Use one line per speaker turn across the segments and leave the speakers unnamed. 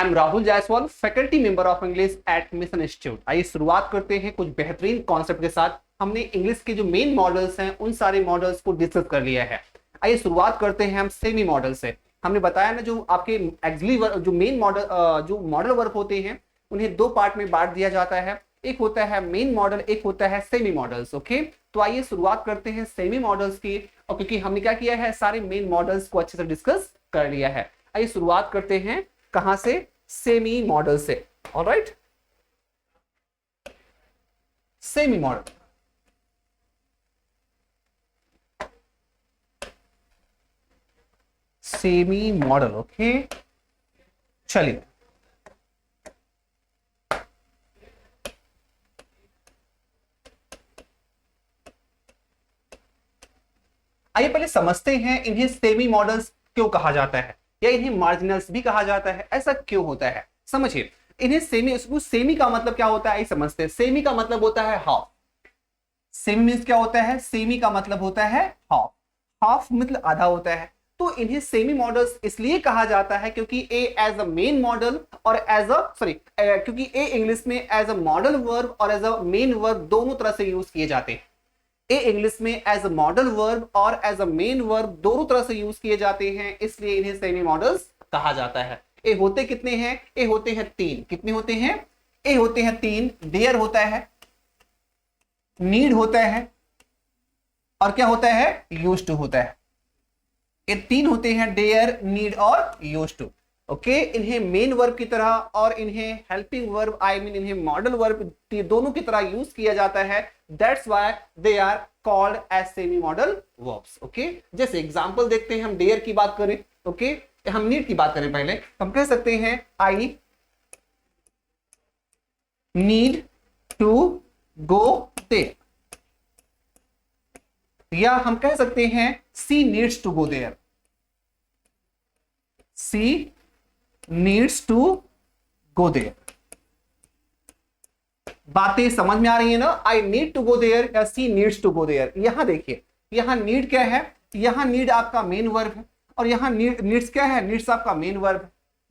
I am Rahul Jaiswal, faculty member of English at mission institute. आइए शुरुआत करते हैं कुछ बेहतरीन कॉन्सेप्ट के साथ। हमने इंग्लिश के जो मेन मॉडल्स हैं उन सारे मॉडल्स को डिस्कस कर लिया है। आइए शुरुआत करते हैं हम सेमी मॉडल से। हमने बताया ना, जो आपके एक्सिलरी जो मेन मॉडल जो मॉडल वर्ब होते हैं उन्हें दो पार्ट में बांट दिया जाता है। एक होता है मेन मॉडल, एक होता है सेमी मॉडल्स। ओके, तो आइए शुरुआत करते हैं सेमी मॉडल्स की। और क्योंकि हमने क्या किया है, सारे मेन मॉडल्स को अच्छे से डिस्कस कर लिया है। आइए शुरुआत करते हैं कहां से, सेमी मॉडल से। Alright, semi model. Semi model, okay, चलिए आइए पहले समझते हैं इन्हें सेमी मॉडल्स क्यों कहा जाता है, या इन्हें मार्जिनल्स भी कहा जाता है। ऐसा क्यों होता है, समझिए। इन्हें सेमी, सेमी का मतलब क्या होता है आइए समझते हैं। सेमी का मतलब होता है हाफ। सेमी मीन्स क्या होता है, सेमी का मतलब होता है हाफ। हाफ मतलब आधा होता है। तो इन्हें सेमी मॉडल्स इसलिए कहा जाता है क्योंकि ए एज अ मेन मॉडल और एज अ क्योंकि ए इंग्लिश में एज अ मॉडल वर्ब और एज अ मेन वर्ब दोनों तरह से यूज किए जाते हैं। ए इंग्लिश में एज अ मॉडल वर्ब और एज अ मेन वर्ब दोनों तरह से यूज किए जाते हैं, इसलिए इन्हें सेमी मॉडल्स कहा जाता है। ए होते कितने हैं, ए होते हैं तीन। कितने होते हैं, ए होते हैं तीन। देयर होता है, नीड होता है, और क्या होता है, यूज टू होता है। ये तीन होते हैं, डेयर, नीड और यूज टू। ओके, इन्हें मेन वर्ब की तरह और इन्हें हेल्पिंग वर्ब, आई मीन इन्हें मॉडल वर्ब दोनों की तरह यूज किया जाता है। That's why they are called as semi model verbs. Okay, जैसे एग्जांपल देखते हैं, हम डेयर की बात करें, ओके, हम नीड की बात करें पहले, हम कह सकते हैं I need to go there, या हम कह सकते हैं she needs to go there. She needs to go there. बातें समझ में आ रही है ना, I need to go there या she needs to go there. यहां देखिए, यहां नीड क्या है, यहां नीड आपका मेन वर्ब है, और यहां नीड्स क्या है, नीड्स आपका मेन वर्ब है।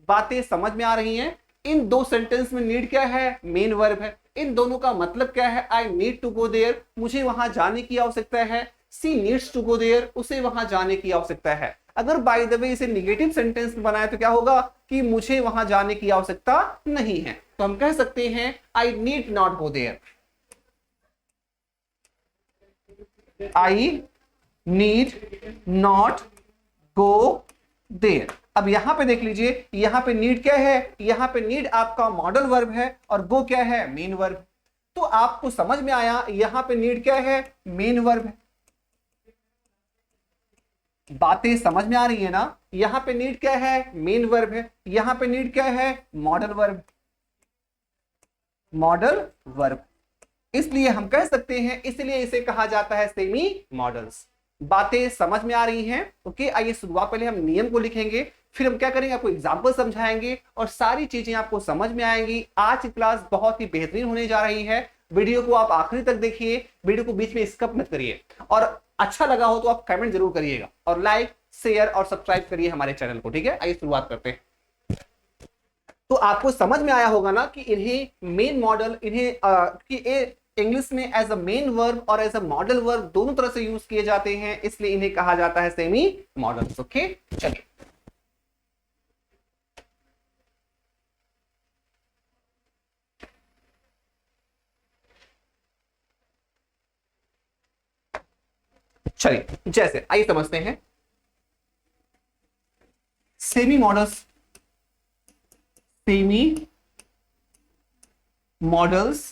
बातें समझ में आ रही हैं। इन दो सेंटेंस में नीड क्या है, मेन वर्ब है। इन दोनों का मतलब क्या है, I need to go there, मुझे वहां जाने की आवश्यकता है। She needs to go there, उसे वहां जाने की आवश्यकता है। अगर बाय द वे इसे निगेटिव सेंटेंस में बनाए तो क्या होगा कि मुझे वहां जाने की आवश्यकता नहीं है। तो हम कह सकते हैं I need not go there. I need not go there. अब यहां पे देख लीजिए, यहां पे नीड क्या है, यहां पे नीड आपका मॉडल वर्ब है और गो क्या है, मेन वर्ब। तो आपको समझ में आया, यहां पे नीड क्या है, मेन वर्ब है। बातें समझ में आ रही है ना, यहां पे नीड क्या है, मेन वर्ब है। यहां पे नीड क्या है, मॉडल वर्ब। मॉडल वर्ब, इसलिए हम कह सकते हैं, इसलिए इसे कहा जाता है सेमी मॉडल्स। बातें समझ में आ रही हैं। ओके, आइए शुरुआत पहले हम नियम को लिखेंगे, फिर हम क्या करेंगे, आपको एग्जाम्पल समझाएंगे और सारी चीजें आपको समझ में आएंगी। आज की क्लास बहुत ही बेहतरीन होने जा रही है। वीडियो को आप आखिरी तक देखिए, वीडियो को बीच में स्किप मत करिए, और अच्छा लगा हो तो आप कमेंट जरूर करिएगा, और लाइक, शेयर और सब्सक्राइब करिए हमारे चैनल को। ठीक है, आइए शुरुआत करते हैं। तो आपको समझ में आया होगा ना कि इन्हें मेन मॉडल, इन्हें कि इंग्लिश में एज अ मेन वर्ब और एज अ मॉडल वर्ब दोनों तरह से यूज किए जाते हैं, इसलिए इन्हें कहा जाता है सेमी मॉडल्स। ओके, चलिए चलिए जैसे आइए समझते हैं semi models. Semi models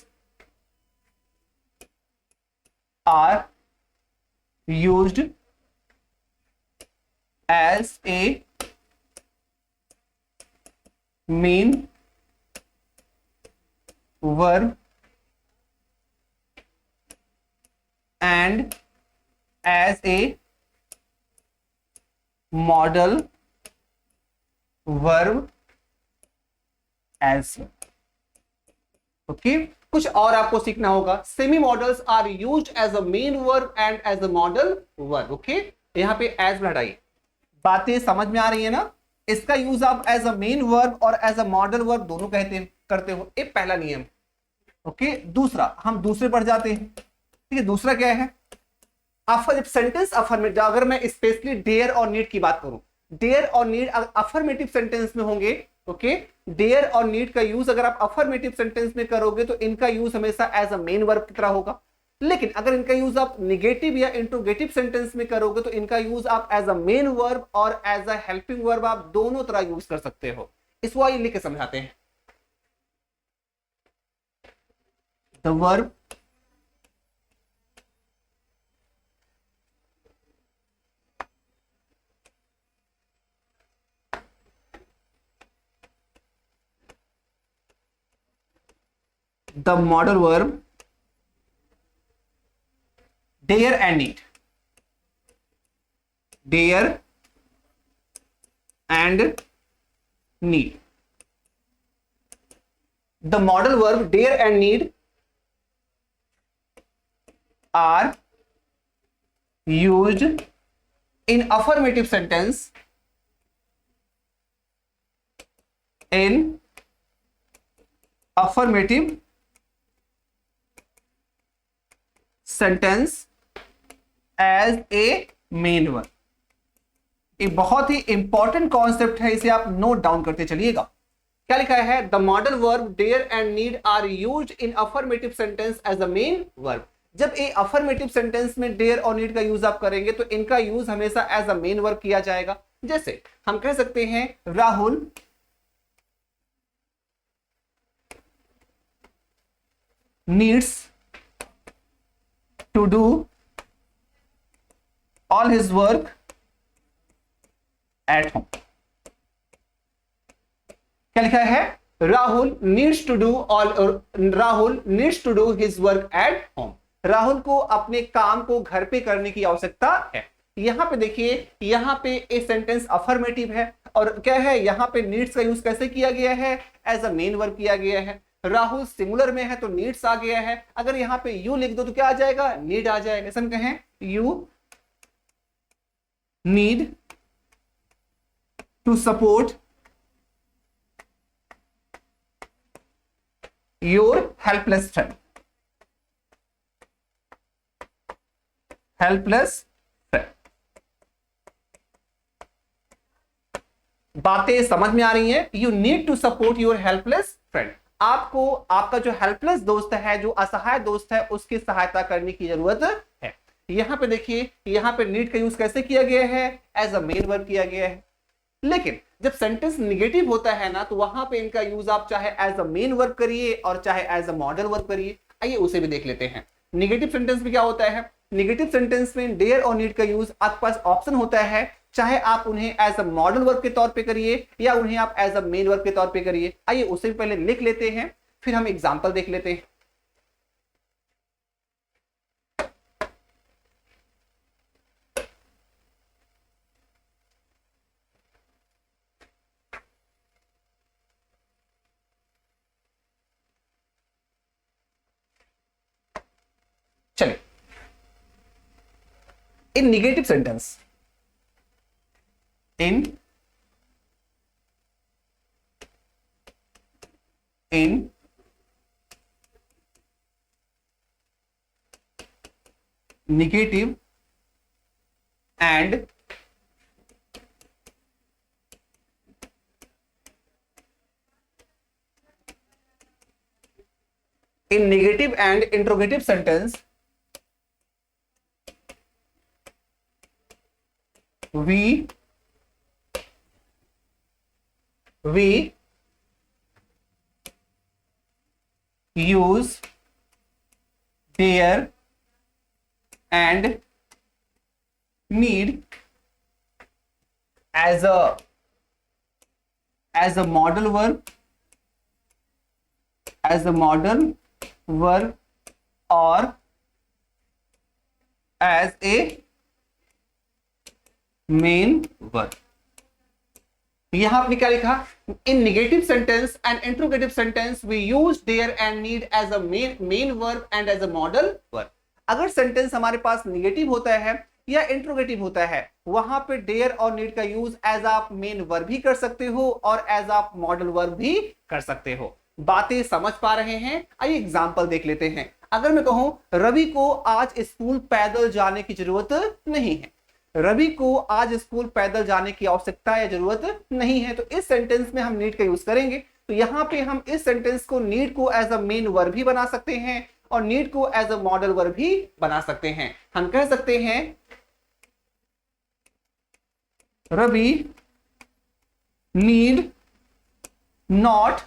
are used as a main verb and as a model verb as well. Okay, कुछ और आपको सीखना होगा। Semi models are used as a main verb and as a model verb. Okay, यहां पे as हटाइए। बातें समझ में आ रही है ना, इसका यूज आप एज अ मेन वर्ब और एज अ मॉडल वर्ब दोनों करते हो। ये पहला नियम। ओके, दूसरा, हम दूसरे पर जाते हैं। ठीक है, दूसरा क्या है, जब सेंटेंस अफर्मेटिव, अगर मैं स्पेशली डेयर और नीड की बात करूं, डेयर और नीड अफर्मेटिव सेंटेंस में होंगे। ओके, डेयर और नीड का यूज अगर आप अफर्मेटिव सेंटेंस में करोगे तो इनका यूज हमेशा एज अ मेन वर्ब की तरह होगा। लेकिन अगर इनका यूज आप निगेटिव या इंट्रोगेटिव सेंटेंस में करोगे तो इनका यूज आप एज अ मेन वर्ब और एज अ हेल्पिंग वर्ब आप दोनों तरह यूज कर सकते हो। इसको आइए लिख के समझाते हैं। The verb the modal verb dare and need, dare and need, the modal verb dare and need are used in affirmative sentence in affirmative sentence as a main verb. एक बहुत ही इंपॉर्टेंट कॉन्सेप्ट है, इसे आप note down करते चलिएगा। क्या लिखा है, the model verb dare and need are used in affirmative sentence as a main verb. जब ए अफर्मेटिव सेंटेंस में डेयर और नीड का यूज आप करेंगे तो इनका यूज हमेशा एज अ मेन वर्ब किया जाएगा। जैसे हम कह सकते हैं Rahul needs to do all his work at home। क्या लिखा है, Rahul needs to do his work at home. Rahul को अपने काम को घर पे करने की आवश्यकता है। यहां पे देखिए, यहां पे ए सेंटेंस अफर्मेटिव है और क्या है, यहां पे नीड्स का यूज कैसे किया गया है, एज अ मेन वर्ब किया गया है। राहुल सिंगुलर में है तो नीड्स आ गया है। अगर यहां पे यू लिख दो तो क्या आ जाएगा, नीड आ जाएगा। ऐसा हम कहें, you need to support your helpless friend, helpless friend. बातें समझ में आ रही हैं? You need to support your helpless friend. आपको आपका जो हेल्पलेस दोस्त है, जो असहाय दोस्त है, उसकी सहायता करने की जरूरत है। यहां पे देखिए, यहां पे नीड का यूज कैसे किया गया है, एज अ मेन वर्ब किया गया है। लेकिन जब सेंटेंस निगेटिव होता है ना, तो वहां पे इनका यूज आप चाहे एज अ मेन वर्ब करिए और चाहे एज अ मॉडल वर्ब करिए। आइए उसे भी देख लेते हैं। निगेटिव सेंटेंस में क्या होता है, निगेटिव सेंटेंस में डेयर और नीड का यूज आपके पास ऑप्शन होता है, चाहे आप उन्हें एज अ मॉडल वर्ब के तौर पे करिए या उन्हें आप एज अ मेन वर्ब के तौर पे करिए। आइए उसे भी पहले लिख लेते हैं, फिर हम एग्जांपल देख लेते हैं। चलिए, in negative sentence, in negative and interrogative sentence we use dare and need as a model verb, or as a main verb। यहां आपने क्या लिखा, in negative sentence and interrogative sentence we use dare and need as a main verb and as a model verb. अगर sentence हमारे पास negative होता है या इंट्रोगेटिव होता है, वहां पे डेयर और नीड का यूज एज आप मेन वर्ब भी कर सकते हो और एज आप मॉडल वर्ब भी कर सकते हो। बातें समझ पा रहे हैं? आइए एग्जांपल देख लेते हैं। अगर मैं कहूं रवि को आज स्कूल पैदल जाने की जरूरत नहीं है, रवि को आज स्कूल पैदल जाने की आवश्यकता या जरूरत नहीं है, तो इस सेंटेंस में हम नीड का यूज करेंगे। तो यहां पे हम इस सेंटेंस को नीड को एज अ मेन वर्ब भी बना सकते हैं और नीड को एज अ मॉडल वर्ब भी बना सकते हैं। हम कह सकते हैं Ravi need not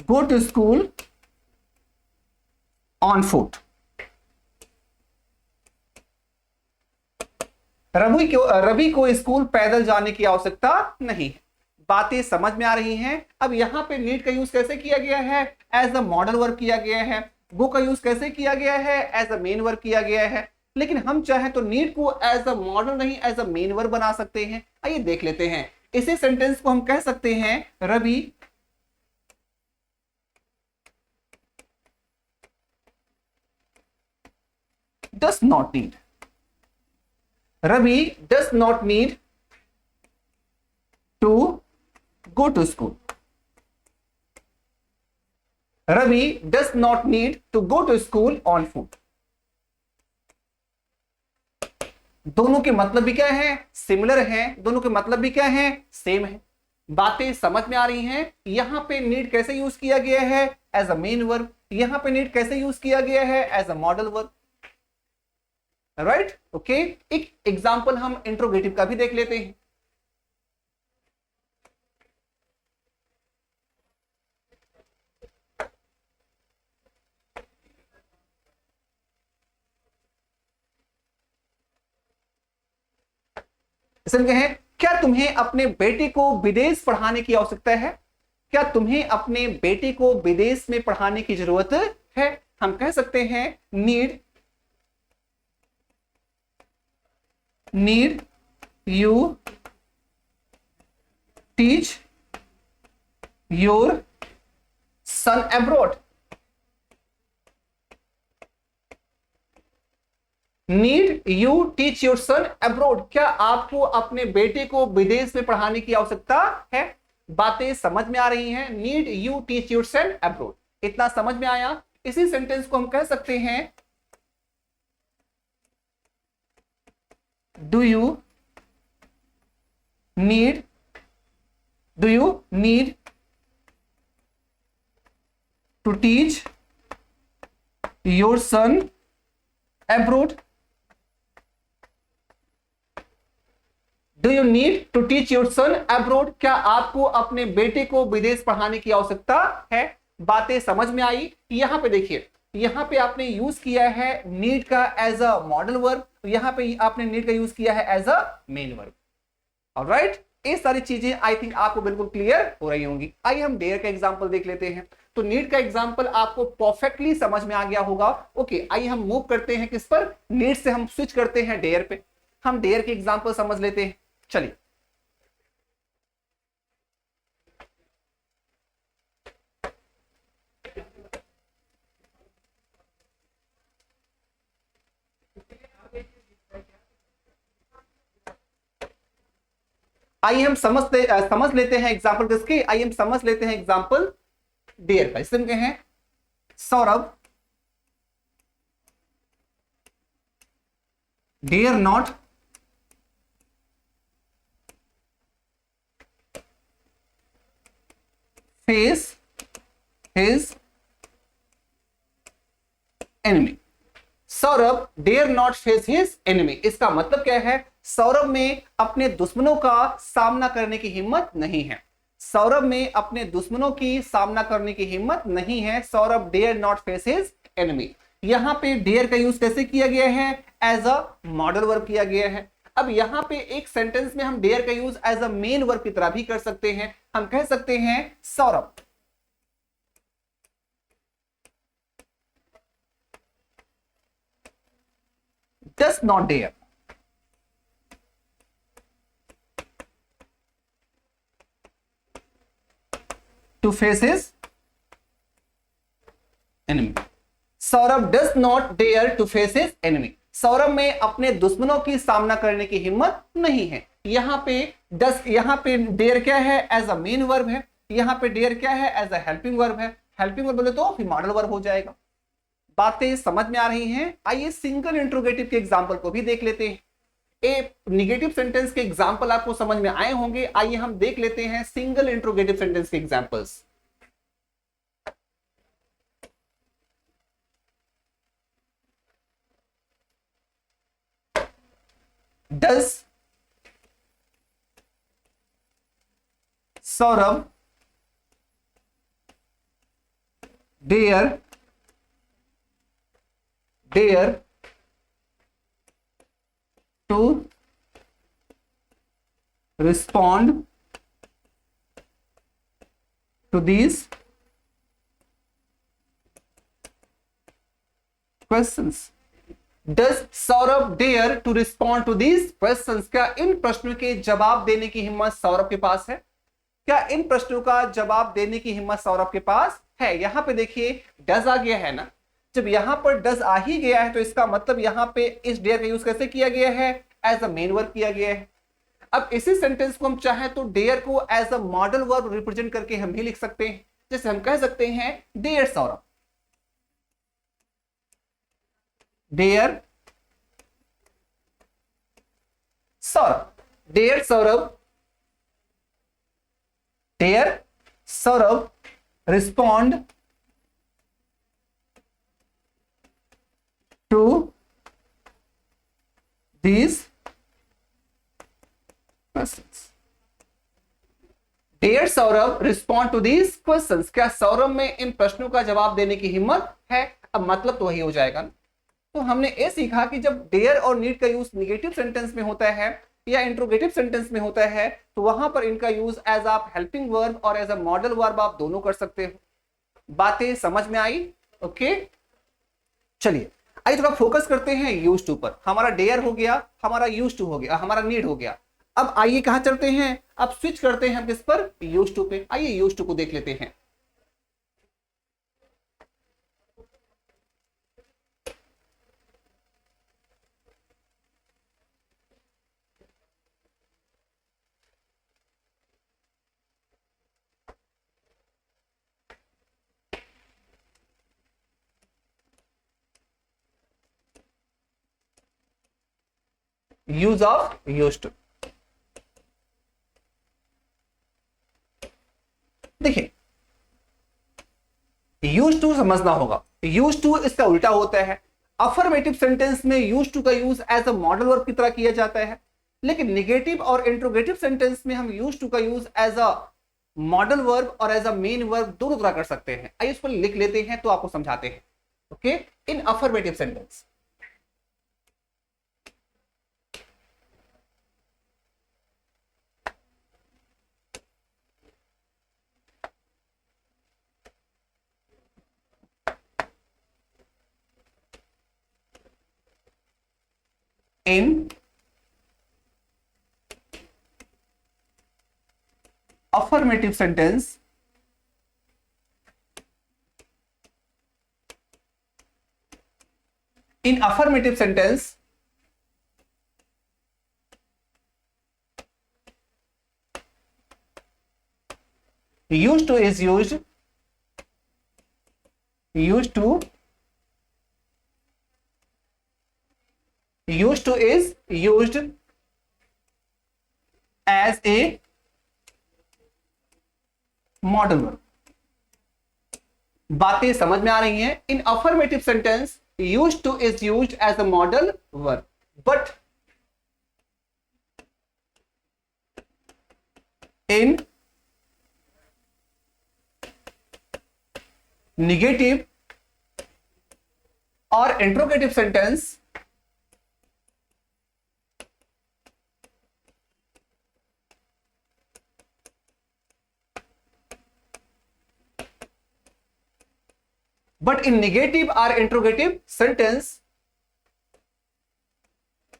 go to school on foot. Ravi को स्कूल पैदल जाने की आवश्यकता नहीं है। बातें समझ में आ रही हैं? अब यहां पे नीड का यूज कैसे किया गया है? एज अ मॉडल वर्ब किया गया है। गो का यूज कैसे किया गया है? एज अ मेन वर्ब किया गया है। लेकिन हम चाहें तो नीड को एज अ मॉडल नहीं एज अ मेन वर्ब बना सकते हैं। आइए देख लेते हैं। इसी सेंटेंस को हम कह सकते हैं Ravi does not need, Ravi does not need to go to school. Ravi does not need to go to school on foot. दोनों के मतलब भी क्या है? सिमिलर है। दोनों के मतलब भी क्या है? सेम है। बातें समझ में आ रही हैं? यहां पे नीड कैसे यूज किया गया है? As a main verb. यहां पे नीड कैसे यूज किया गया है? As a model verb. Right, okay. एक एग्जांपल हम इंट्रोगेटिव का भी देख लेते हैं। इसमें क्या है? क्या तुम्हें अपने बेटे को विदेश पढ़ाने की आवश्यकता है? क्या तुम्हें अपने बेटे को विदेश में पढ़ाने की जरूरत है? हम कह सकते हैं need you teach your son abroad. Need you teach your son abroad. क्या आपको अपने बेटे को विदेश में पढ़ाने की आवश्यकता है? बातें समझ में आ रही हैं? Need you teach your son abroad, इतना समझ में आया। इसी सेंटेंस को हम कह सकते हैं do you need to teach your son abroad. Do you need to teach your son abroad. क्या आपको अपने बेटे को विदेश पढ़ाने की आवश्यकता है? बातें समझ में आई? यहां पे देखिए, यहां पे आपने यूज किया है नीड का एज अ मॉडल वर्ब, यहां पे आपने नीड का यूज किया है as a main verb. Alright, ये सारी चीजें आई थिंक आपको बिल्कुल क्लियर हो रही होंगी। आइए हम डेयर का एग्जांपल देख लेते हैं। तो नीड का एग्जांपल आपको परफेक्टली समझ में आ गया होगा। ओके, आइए हम मूव करते हैं किस पर? नीड से हम स्विच करते हैं डेयर पे। हम डेयर के एग्जांपल समझ लेते हैं। चलिए, आइए हम समझ लेते हैं एग्जांपल किसके? आइए हम समझ लेते हैं एग्जांपल डेयर का। इसमें क्या है? Saurabh dare not face his enemy. Saurabh dare not face his enemy, इसका मतलब क्या है? सौरभ में अपने दुश्मनों का सामना करने की हिम्मत नहीं है। सौरभ में अपने दुश्मनों की सामना करने की हिम्मत नहीं है। Saurabh dare not face his enemy. यहां पे डेयर का यूज कैसे किया गया है? एज अ मॉडल वर्ब किया गया है। अब यहां पे एक सेंटेंस में हम डेयर का use as a main verb की तरह भी कर सकते हैं। हम कह सकते हैं Saurabh does not dare to face his enemy. Saurabh does not dare to face his enemy. Saurabh में अपने दुश्मनों की सामना करने की हिम्मत नहीं है। यहाँ पे यहाँ पे डेयर क्या है, एज अ मेन वर्ब है। यहाँ पे डेयर क्या है, एज अ हेल्पिंग वर्ब है। हेल्पिंग वर्ब बोले तो फिर मॉडल वर्ब हो जाएगा। बातें समझ में आ रही हैं? आइए सिंगल इंट्रोगेटिव के एग्जाम्पल को भी देख लेते हैं। ए निगेटिव सेंटेंस के एग्जाम्पल आपको समझ में आए होंगे। आइए हम देख लेते हैं सिंगल इंट्रोगेटिव सेंटेंस के examples. Does Saurabh dare to respond to these questions? Does Saurabh dare to respond to these questions? क्या इन प्रश्नों के जवाब देने की हिम्मत सौरभ के पास है? क्या इन प्रश्नों का जवाब देने की हिम्मत सौरभ के पास है? यहां पे देखिए डज आ गया है ना। जब यहां पर डज आ ही गया है तो इसका मतलब यहां पे इस डेयर का यूज कैसे किया गया है, एज अ मेन वर्ब किया गया है। अब इसी सेंटेंस को हम चाहे तो डेयर को as a model verb represent करके हम भी लिख सकते हैं। जैसे हम कह सकते हैं dare Saurabh, dare Saurabh, dare Saurabh, dare Saurabh respond to these questions. Dear Saurabh respond to these questions. क्या सौरभ में इन प्रश्नों का जवाब देने की हिम्मत है? अब मतलब तो वही हो जाएगा ना। तो हमने ये सीखा कि जब डेयर और नीड का यूज निगेटिव सेंटेंस में होता है या इंट्रोगेटिव सेंटेंस में होता है तो वहां पर इनका यूज एज आप हेल्पिंग वर्ब और एज अ मॉडल वर्ब आप दोनों कर सकते हो। बातें समझ में आई? ओके, चलिए आइए थोड़ा फोकस करते हैं यूज टू पर। हमारा डेयर हो गया, हमारा यूज टू हो गया, हमारा नीड हो गया। अब आइए कहां चलते हैं, अब स्विच करते हैं हम किस पर, यूज टू पे। आइए यूज टू को देख लेते हैं। यूज ऑफ यूज टू देखिए, यूज टू समझना होगा। यूज टू इसका उल्टा होता है। अफर्मेटिव सेंटेंस में यूज टू का use as a model verb की तरह किया जाता है, लेकिन निगेटिव और इंट्रोगेटिव सेंटेंस में हम यूज टू का use as a model verb और एज अ मेन वर्ब दोनों तरह कर सकते हैं। आइए इसको लिख लेते हैं तो आपको समझाते हैं। Okay, in affirmative sentence in affirmative sentence in affirmative sentence used to is used used to is used as a modal verb. बातें समझ में आ रही हैं? In affirmative sentence used to is used as a model verb, but in negative और interrogative sentence but in negative or interrogative sentence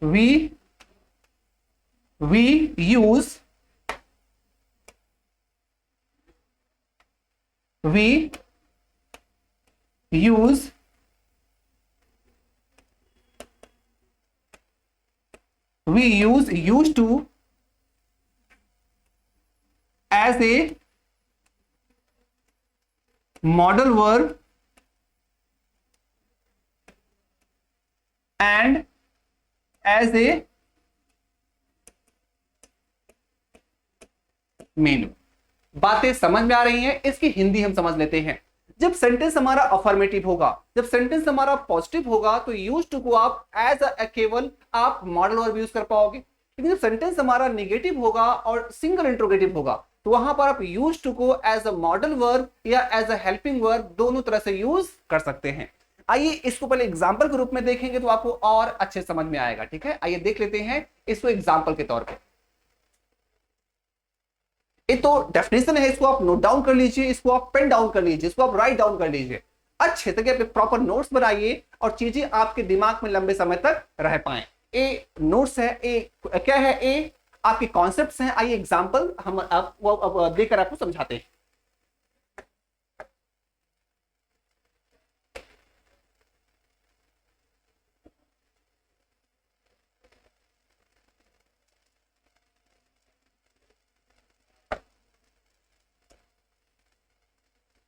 we use we use to as a modal verb and as a main. बातें समझ में आ रही हैं? इसकी हिंदी हम समझ लेते हैं। जब सेंटेंस हमारा अफर्मेटिव होगा, जब सेंटेंस हमारा पॉजिटिव होगा, तो यूज टू को आप एज केवल आप मॉडल वर्ब यूज कर पाओगे। लेकिन जब सेंटेंस हमारा नेगेटिव होगा और सिंगल इंट्रोगेटिव होगा, तो वहां पर आप यूज टू को एज अ मॉडल वर्ब या एज अ हेल्पिंग वर्ब दोनों तरह से यूज कर सकते हैं। आइए इसको पहले एग्जाम्पल के रूप में देखेंगे तो आपको और अच्छे समझ में आएगा। ठीक है, आइए देख लेते हैं इसको एग्जाम्पल के तौर पर। ये तो डेफिनेशन है, इसको आप नोट डाउन कर लीजिए, इसको आप पेन डाउन कर लीजिए, इसको आप राइट डाउन कर लीजिए, अच्छे तरीके से प्रॉपर नोट्स बनाइए और चीजें आपके दिमाग में लंबे समय तक रह पाए। ए नोट्स है, ए क्या है, ए आपके कॉन्सेप्ट्स हैं। आइए एग्जांपल हम अब देकर आपको समझाते हैं।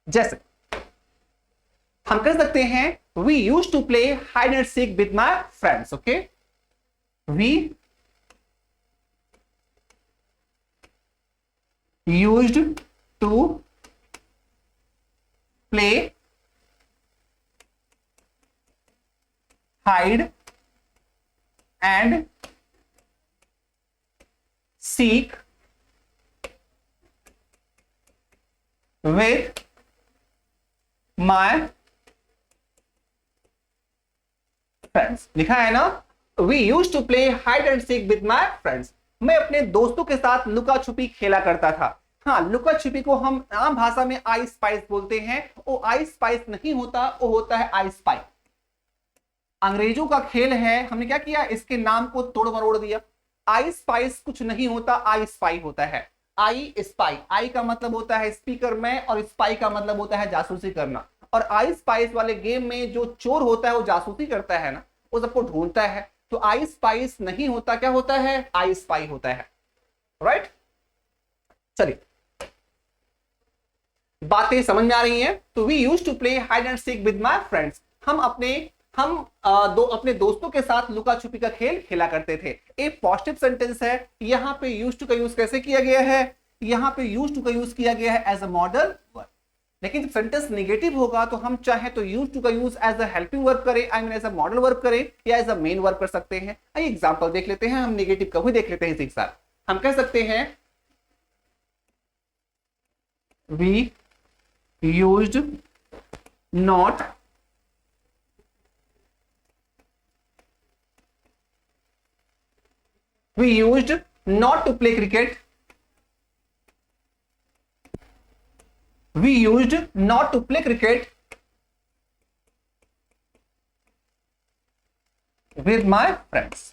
जैसे हम कर सकते हैं we use to play hide and seek with my friends. Okay, we used to play hide and seek with my friends। लिखा है ना, we used to play hide and seek with my friends। मैं अपने दोस्तों के साथ लुका छुपी खेला करता था। हाँ, लुका छुपी को हम आम भाषा में आई स्पाइस बोलते हैं। वो आई स्पाइस नहीं होता, वो होता है आई स्पाई। अंग्रेजों का खेल है, हमने क्या किया, इसके नाम को तोड़ मरोड़ दिया। आई स्पाइस कुछ नहीं होता, आई स्पाई होता है। आई स्पाई, आई का मतलब होता है स्पीकर में और स्पाई का मतलब होता है जासूसी करना। और आई स्पाइस वाले गेम में जो चोर होता है वो जासूसी करता है ना, वो सबको ढूंढता है। तो आई स्पाइस नहीं होता, क्या होता है, आई स्पाई होता है। राइट, चलिए बातें समझ में आ रही हैं। तो we use to play hide and seek with my friends. हम अपने दोस्तों के साथ लुका छुपी का खेल खेला करते थे। एक पॉजिटिव सेंटेंस है, यहां पे यूज टू का यूज कैसे किया गया है, यहां पे यूज टू का यूज किया गया है एज अ मॉडल वर्ब। लेकिन जब सेंटेंस नेगेटिव होगा तो हम चाहे तो यूज टू का use as a helping verb करें, I mean as a model verb करें, या एज अ मेन वर्ब कर सकते हैं। आइए एग्जांपल देख लेते हैं, हम नेगेटिव का भी देख लेते हैं इसी के साथ। हम कह सकते हैं we used not we used not to play cricket, we used not to play cricket with my friends।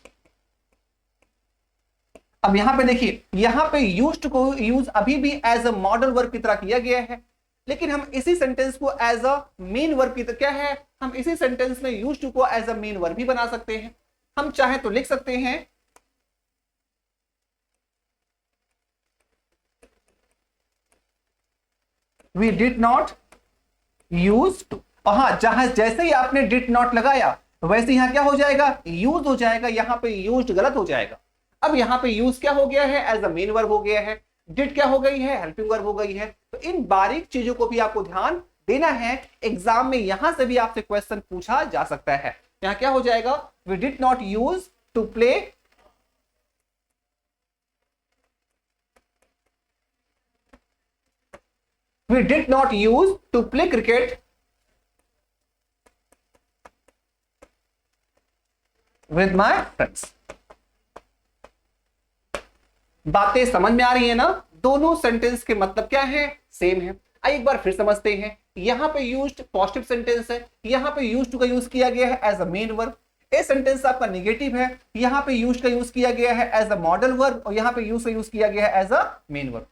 अब यहां पे देखिए, यहां पे used को यूज अभी भी एज अ मॉडल वर्ब की तरह किया गया है, लेकिन हम इसी सेंटेंस को एज अ मेन वर्ब की तरह, क्या है, हम इसी सेंटेंस में used को एज अ मेन वर्ब भी बना सकते हैं। हम चाहे तो लिख सकते हैं we did not use to। और हाँ, जहां जैसे ही आपने did not लगाया वैसे यहां क्या हो जाएगा, यूज हो जाएगा। यहां पे यूज्ड गलत हो जाएगा। अब यहां पे यूज क्या हो गया है, एज अ मेन वर्ब हो गया है। डिड क्या हो गई है, हेल्पिंग वर्ब हो गई है। तो इन बारीक चीजों को भी आपको ध्यान देना है। एग्जाम में यहां से भी आपसे क्वेश्चन पूछा जा सकता है। यहां क्या हो जाएगा, we did not use to play we did not use to play cricket with my friends। बातें समझ में आ रही है ना, दोनों सेंटेंस के मतलब क्या है, सेम है। आइए एक बार फिर समझते हैं। यहां पे यूज्ड पॉजिटिव सेंटेंस है, यहां पे यूज्ड टू का यूज किया गया है as a main verb. A sentence आपका नेगेटिव है, यहां पे यूज्ड का यूज किया गया है एज अ मॉडल वर्ब, और यहां पे यूज का यूज किया गया है एज अ मेन वर्ब।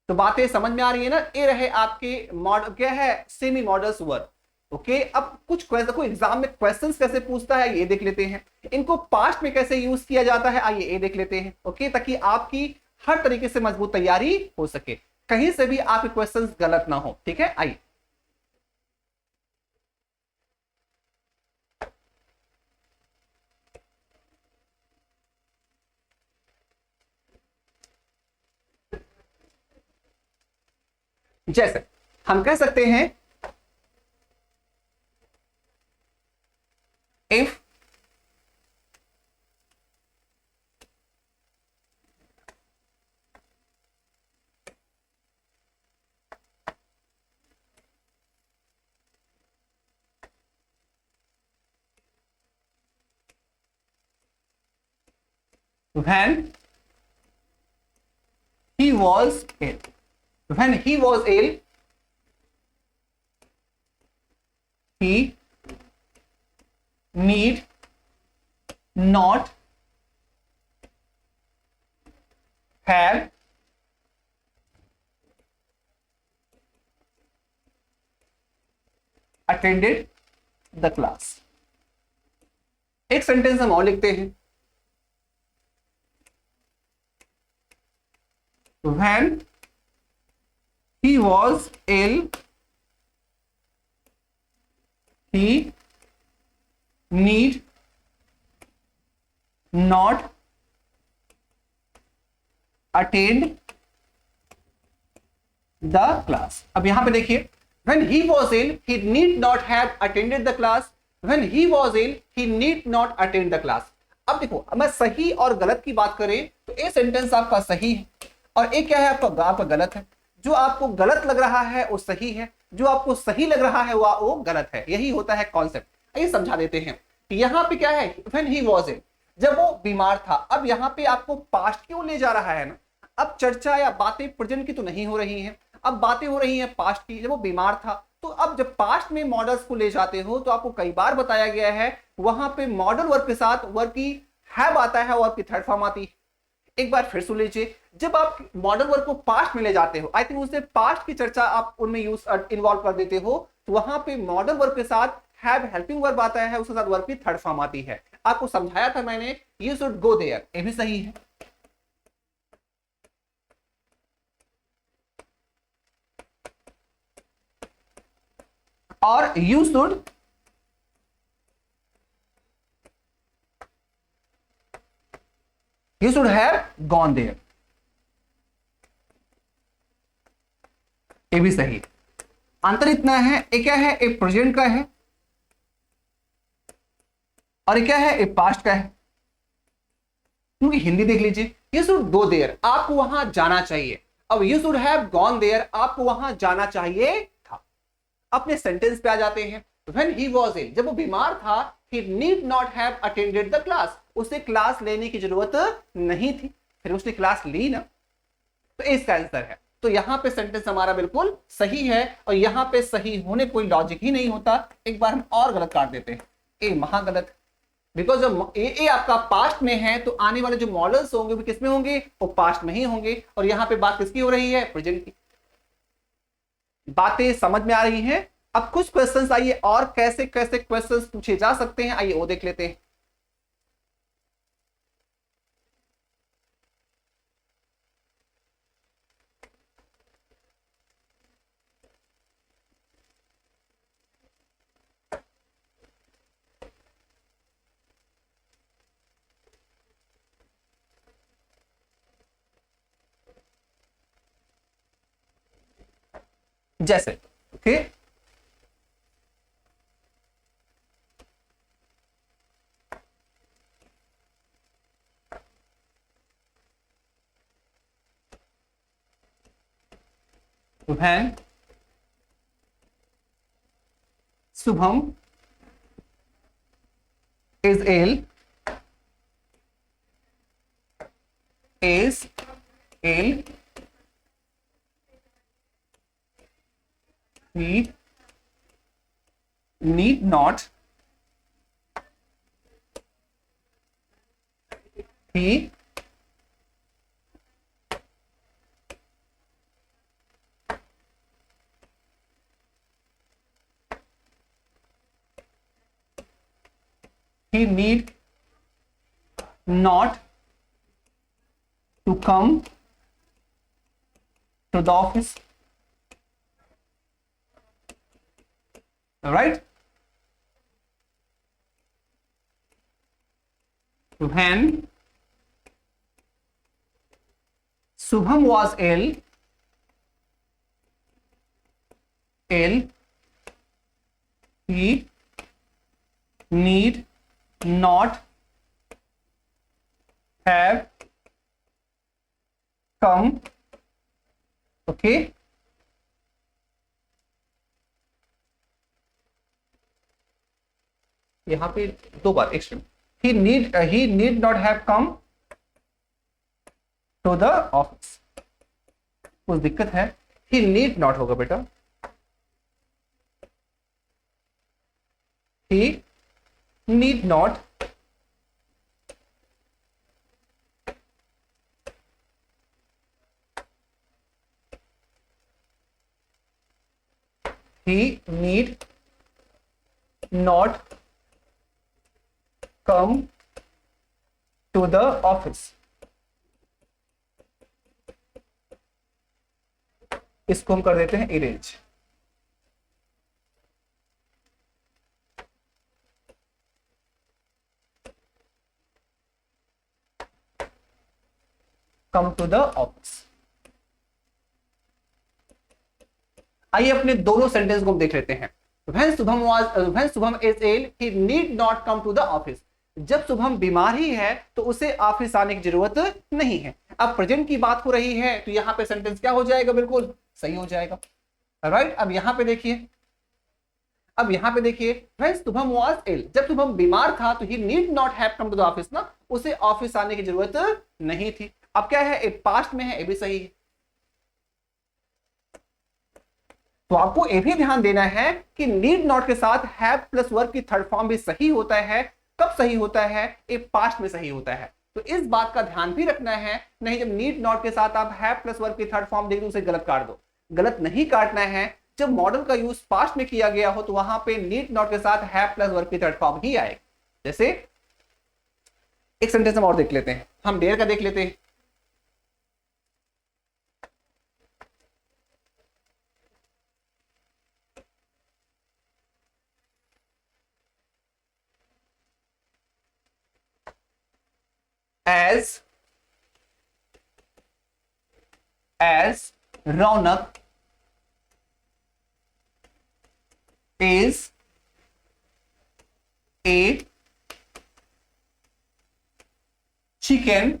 तो बातें समझ में आ रही है ना। ये रहे आपके मॉडल, क्या है, सेमी मॉडल्स वर्ब। ओके, अब कुछ क्वेश्चन को एग्जाम में क्वेश्चंस कैसे पूछता है ये देख लेते हैं, इनको पास्ट में कैसे यूज किया जाता है आइए ये देख लेते हैं। ओके, ताकि आपकी हर तरीके से मजबूत तैयारी हो सके, कहीं से भी आपके क्वेश्चंस गलत ना हो। ठीक है, आइए जैसे हम कह सकते हैं if when he was ill, when he was ill he need not have attended the class। एक सेंटेंस हम और लिखते हैं, when he was ill he need not attend the class। अब यहां पे देखिए, when he was ill he need not have attended the class, when he was ill he need not attend the class। अब देखो, अब मैं सही और गलत की बात करें तो ये सेंटेंस आपका सही है और एक क्या है आपका गलत है। जो आपको गलत लग रहा है वो सही है, जो आपको सही लग रहा है वो गलत है। यही होता है कॉन्सेप्ट। आइए समझा देते हैं कि यहाँ पे क्या है, when he was ill, जब वो बीमार था। अब यहाँ पे आपको पास्ट क्यों ले जा रहा है ना, अब चर्चा या बातें प्रेजेंट की तो नहीं हो रही हैं, अब बातें हो रही हैं पास्ट की। जब वो बीमार था तो अब जब पास्ट में मॉडल्स को ले जाते हो तो आपको कई बार बताया गया है वहां पे मॉडल वर्ब के साथ वर्ब की हैव आता है, वर्ब की थर्ड फॉर्म आती है। एक बार फिर सुन लीजिए, जब आप मॉडल वर्ब को पास्ट में ले जाते हो, आई थिंक उससे पास्ट की चर्चा आप उनमें यूज इन्वॉल्व कर देते हो, तो वहां पे मॉडल वर्ब के साथ हैव हेल्पिंग वर्ब आता है, उसके साथ वर्ब की थर्ड फॉर्म आती है। आपको समझाया था मैंने, यू शुड गो देयर, ये भी सही है। और you should have gone there, ये भी सही। अंतर इतना है, एक क्या है, एक प्रेजेंट का है और एक क्या है, एक पास्ट का है। क्योंकि हिंदी देख लीजिए, यू शुड गो देयर, आपको वहां जाना चाहिए। अब you should have gone there, आपको वहां जाना चाहिए था। अपने सेंटेंस पे आ जाते हैं, when he was ill, जब वो बीमार था, he need not have attended the class, उसे क्लास लेने की जरूरत नहीं थी। फिर उसने क्लास ली ना, तो इसका आंसर है। तो यहां पे सेंटेंस हमारा बिल्कुल सही है और यहां पे सही होने कोई लॉजिक ही नहीं होता। एक बार हम और गलत काट देते हैं, ए महागलत, बिकॉज जब ए आपका पास्ट में है तो आने वाले जो मॉडल्स होंगे वो किसमें होंगे, वो पास्ट में ही होंगे। और यहां पे बात किसकी हो रही है, प्रेजेंट की। बातें समझ में आ रही हैं। अब कुछ क्वेश्चंस आइए और कैसे कैसे क्वेश्चंस पूछे जा सकते हैं, आइए वो देख लेते हैं। जैसे okay, when Subham is ill, is ill, he need not, he he need not to come to the office. Right? When Shubham was ill, he need not have come. Okay, यहां पे दो बार extra, he need not have come to the office. कुछ दिक्कत है, he need not होगा बेटा, he need not come to the office. इसको हम कर देते हैं erase. come to the office. आइए अपने दोनों सेंटेंस को देख लेते हैं. when Shubham is ill, he need not come to the office. जब शुभम बीमार ही है तो उसे ऑफिस आने की जरूरत नहीं है. अब प्रेजेंट की बात हो रही है तो यहां पे सेंटेंस क्या हो जाएगा, बिल्कुल सही हो जाएगा. राइट. अब यहां पे देखिए when Shubham was ill, जब शुभम बीमार था तो he need not have come to the office ना, उसे ऑफिस आने की जरूरत नहीं थी. अब क्या है, एक पास्ट में है, ये भी सही है. तो आपको ये भी ध्यान देना है कि नीड नॉट के साथ हैव प्लस वर्ब की थर्ड फॉर्म भी सही होता है. कब सही होता है, ये पास्ट में सही होता है. तो इस बात का ध्यान भी रखना है. नहीं, जब नीड नॉट के साथ आप हैव प्लस वर्ब की थर्ड फॉर्म देख दो उसे गलत काट दो. गलत नहीं काटना है. जब मॉडल का यूज पास्ट में किया गया हो तो वहां पे नीड नॉट के साथ हैव प्लस वर्ब की थर्ड फॉर्म ही आएगी. जैसे एक सेंटेंस हम और देख लेते हैं, हम डेयर का देख लेते हैं. as Raunak is a chicken hearted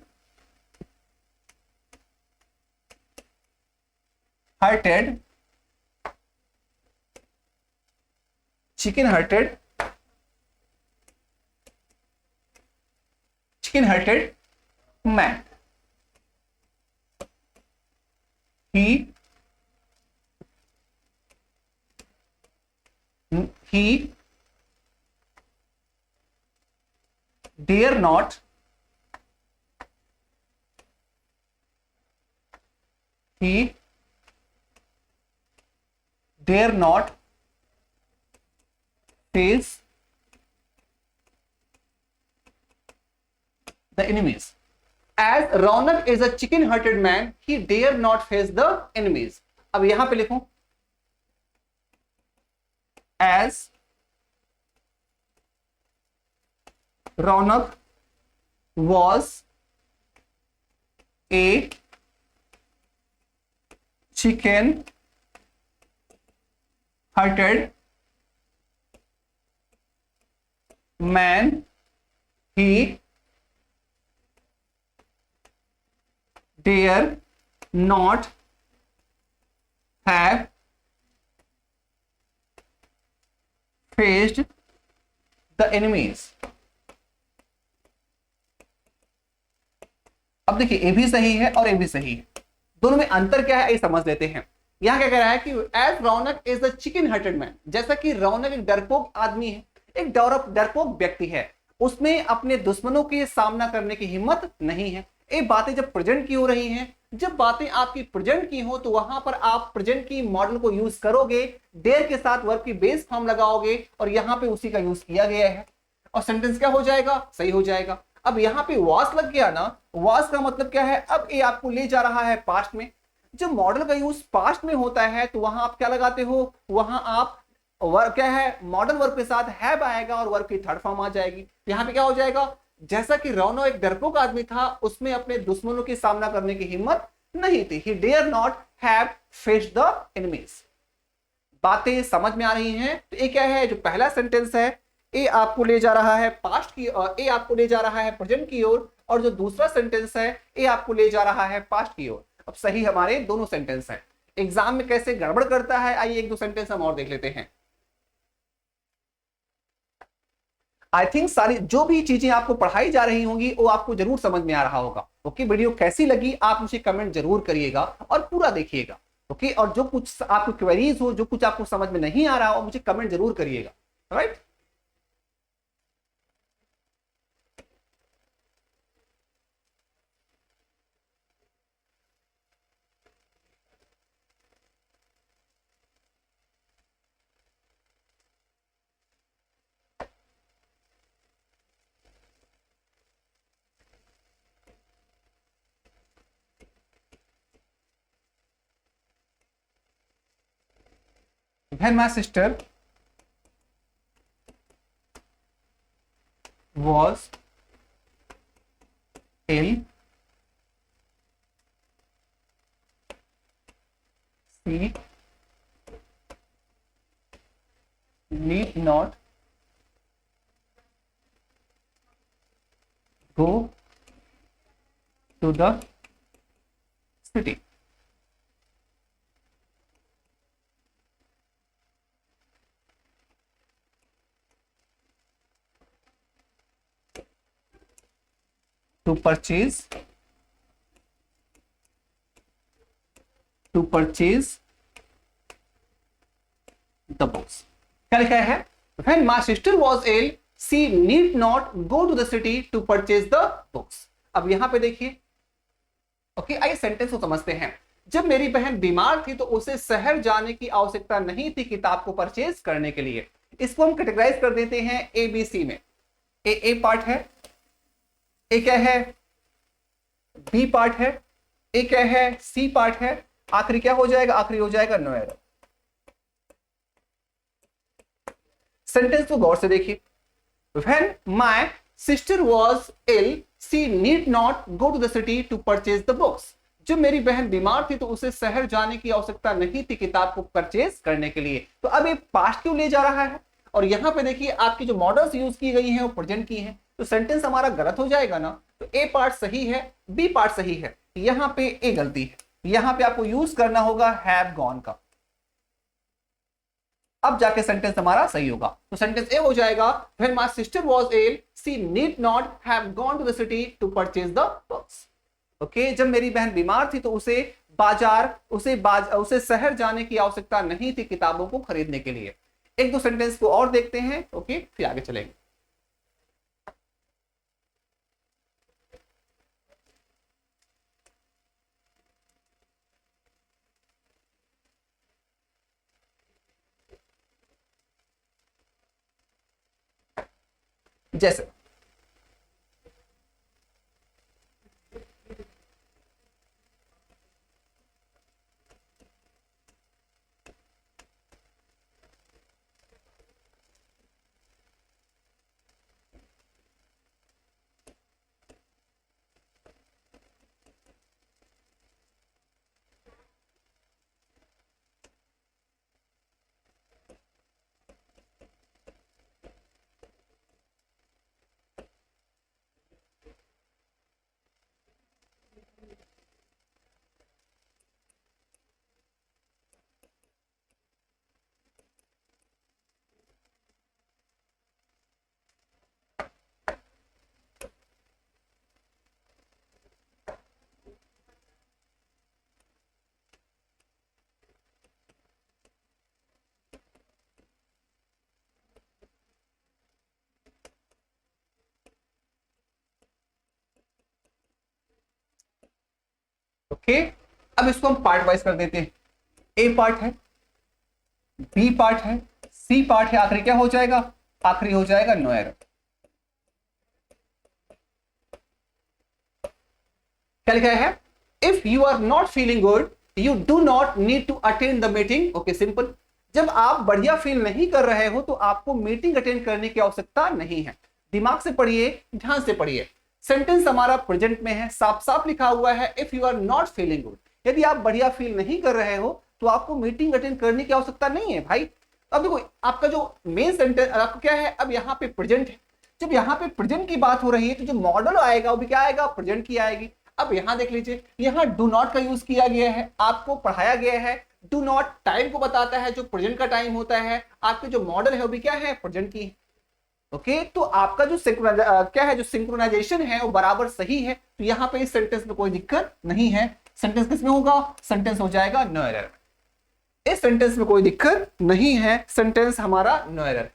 man. He dare not face the enemies. As Raunak is a chicken-hearted man, he dare not face the enemies. अब यहां पे लिखूं, as Raunak was a chicken-hearted man, he dare not have faced the enemies. अब देखिए, ए भी सही है और ए भी सही है. दोनों में अंतर क्या है ये समझ लेते हैं. यहां क्या कह रहा है कि as Raunak is the chicken hearted man, जैसा कि रौनक एक डरपोक आदमी है, एक डरपोक व्यक्ति है, उसमें अपने दुश्मनों के सामना करने की हिम्मत नहीं है. ये बातें जब प्रेजेंट की हो रही हैं, जब बातें आपकी प्रेजेंट की हो तो वहां पर आप प्रेजेंट की मॉडल को यूज करोगे, देयर के साथ वर्ब की बेस फॉर्म लगाओगे और यहां पे उसी का यूज किया गया है. और सेंटेंस क्या हो जाएगा, सही हो जाएगा। अब यहाँ पे वाज लग गया ना, वाज का मतलब क्या है, अब ये आपको ले जा रहा है पास्ट में। जब मॉडल का यूज पास्ट में होता है तो वहां आप क्या लगाते हो, वहां आप वर्ब क्या है, मॉडल वर्ब के साथ हैव आएगा और वर्ब की थर्ड फॉर्म आ जाएगी। यहां पे क्या हो जाएगा, जैसा कि रोनो एक डरपोक आदमी था, उसमें अपने दुश्मनों की सामना करने की हिम्मत नहीं थी। He dare not have faced the enemies. बातें समझ में आ रही हैं? तो ये क्या है, जो पहला सेंटेंस है ये आपको ले जा रहा है पास्ट की, ये आपको ले जा रहा है प्रेजेंट की ओर, और जो दूसरा सेंटेंस है ये आपको ले जा रहा है पास्ट की ओर। अब सही हमारे दोनों सेंटेंस हैं। एग्जाम में कैसे गड़बड़ करता है, आइए एक दो सेंटेंस हम और देख लेते हैं। आई थिंक सारी जो भी चीजें आपको पढ़ाई जा रही होंगी वो आपको जरूर समझ में आ रहा होगा। ओके, वीडियो कैसी लगी आप मुझे कमेंट जरूर करिएगा और पूरा देखिएगा। ओके, और जो कुछ आपको क्वेरीज हो, जो कुछ आपको समझ में नहीं आ रहा हो, मुझे कमेंट जरूर करिएगा। Right, when my sister was ill, she need not go to the city. To purchase the books. क्या लिखा है, when my sister was ill she need not go to the city to purchase the books. अब यहां पे देखिए, okay, आइए sentence को समझते हैं। जब मेरी बहन बीमार थी तो उसे शहर जाने की आवश्यकता नहीं थी किताब को परचेज करने के लिए। इसको हम कैटेगराइज कर देते हैं ए बी सी में। ए पार्ट है, ए क्या है, बी पार्ट है, ए क्या है, सी पार्ट है, आखिरी क्या हो जाएगा, आखिरी हो जाएगा नो एरर। सेंटेंस को गौर से देखिए, when my sister was ill she need not go to the city to purchase the books. जब मेरी बहन बीमार थी तो उसे शहर जाने की आवश्यकता नहीं थी किताब को परचेज करने के लिए। तो अब ये पास्ट क्यों ले जा रहा है, और यहां पे देखिए आपकी जो मॉडल्स यूज की गई हैं वो प्रेजेंट की हैं, तो सेंटेंस हमारा गलत हो जाएगा ना। तो ए पार्ट सही है, बी पार्ट सही है, यहां पे ए गलती है। यहां पे आपको यूज करना होगा हैव गॉन का, अब जाके सेंटेंस हमारा सही होगा। तो सेंटेंस ए हो जाएगा when my sister was ill she need not have gone to the city to purchase the books. Okay, जब मेरी बहन बीमार थी तो उसे शहर जाने की आवश्यकता नहीं थी किताबों को खरीदने के लिए। एक दो सेंटेंस को और देखते हैं, ओके, फिर आगे चलेंगे। जैसे ओके, अब इसको हम पार्ट वाइज कर देते हैं। ए पार्ट है, बी पार्ट है, सी पार्ट है, आखिरी क्या हो जाएगा, आखिरी हो जाएगा नो एरर। क्या लिखा है? If you are not feeling good you do not need to attend the meeting. Okay, simple. जब आप बढ़िया फील नहीं कर रहे हो तो आपको मीटिंग अटेंड करने की आवश्यकता नहीं है। दिमाग से पढ़िए, ध्यान से पढ़िए। सेंटेंस हमारा प्रेजेंट में है, साफ साफ लिखा हुआ है if you are not feeling good. यदि आप बढ़िया फील नहीं कर रहे हो तो आपको मीटिंग अटेंड करने की आवश्यकता नहीं है भाई। अब देखो आपका जो मेन सेंटेंस आपका क्या है, अब यहाँ पे प्रेजेंट है। जब यहाँ पे प्रेजेंट की बात हो रही है तो जो मॉडल आएगा वो भी क्या आएगा, प्रेजेंट की आएगी। अब यहाँ देख लीजिए, यहाँ डू नॉट का यूज किया गया है, आपको पढ़ाया गया है। डू नॉट टाइम को बताता है, जो प्रेजेंट का टाइम होता है। आपके जो मॉडल है वो भी क्या है, प्रेजेंट की। ओके, तो आपका जो क्या है, जो सिंक्रोनाइजेशन है वो बराबर सही है। तो यहाँ पे इस सेंटेंस में कोई दिक्कत नहीं है। सेंटेंस किसमें होगा, सेंटेंस हो जाएगा नो एरर। इस सेंटेंस में कोई दिक्कत नहीं है, सेंटेंस हमारा नो एरर।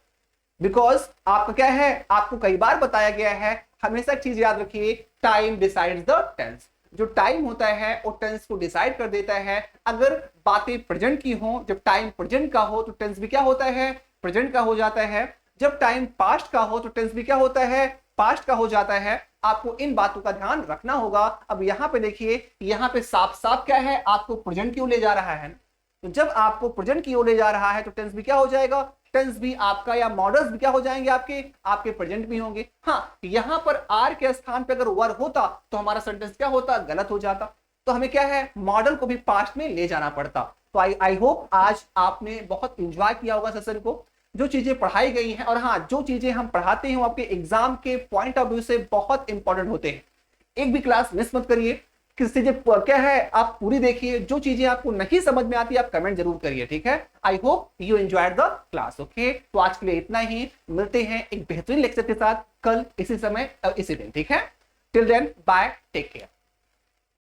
बिकॉज आपका क्या है, आपको कई बार बताया गया है, हमेशा चीज याद रखिए, टाइम डिसाइड्स द टेंस। जो टाइम होता है वो टेंस को डिसाइड कर देता है। अगर बातें प्रेजेंट की हो, जब टाइम प्रेजेंट का हो तो टेंस भी क्या होता है, प्रेजेंट का हो जाता है। जब टाइम पास्ट का हो तो टेंस भी क्या होता है, पास्ट का हो जाता है। आपको इन बातों का ध्यान रखना होगा। अब यहाँ पे देखिए, यहाँ पे साफ साफ क्या है, आपको प्रेजेंट की ओर ले जा रहा है। तो जब आपको प्रेजेंट की ओर ले जा रहा है तो टेंस भी क्या हो जाएगा, टेंस भी आपका या मॉडल्स भी क्या हो जाएंगे, आपके प्रेजेंट भी होंगे। हाँ, यहां पर आर के स्थान पे अगर वर होता तो हमारा सेंटेंस क्या होता, गलत हो जाता। तो हमें क्या है, मॉडल को भी पास्ट में ले जाना पड़ता। तो आई होप आज आपने बहुत इंजॉय किया होगा सेशन को, जो चीजें पढ़ाई गई हैं। और हाँ, जो चीजें हम पढ़ाते हैं वो आपके एग्जाम के पॉइंट ऑफ व्यू से बहुत इंपॉर्टेंट होते हैं। एक भी क्लास मिस मत करिए। किसी क्या है, आप पूरी देखिए। जो चीजें आपको नहीं समझ में आती आप कमेंट जरूर करिए, ठीक है। I hope you enjoyed the class. Okay, तो आज के लिए इतना ही। मिलते हैं एक बेहतरीन लेक्चर के साथ कल इसी समय इसी दिन, ठीक है। Till then bye, take care.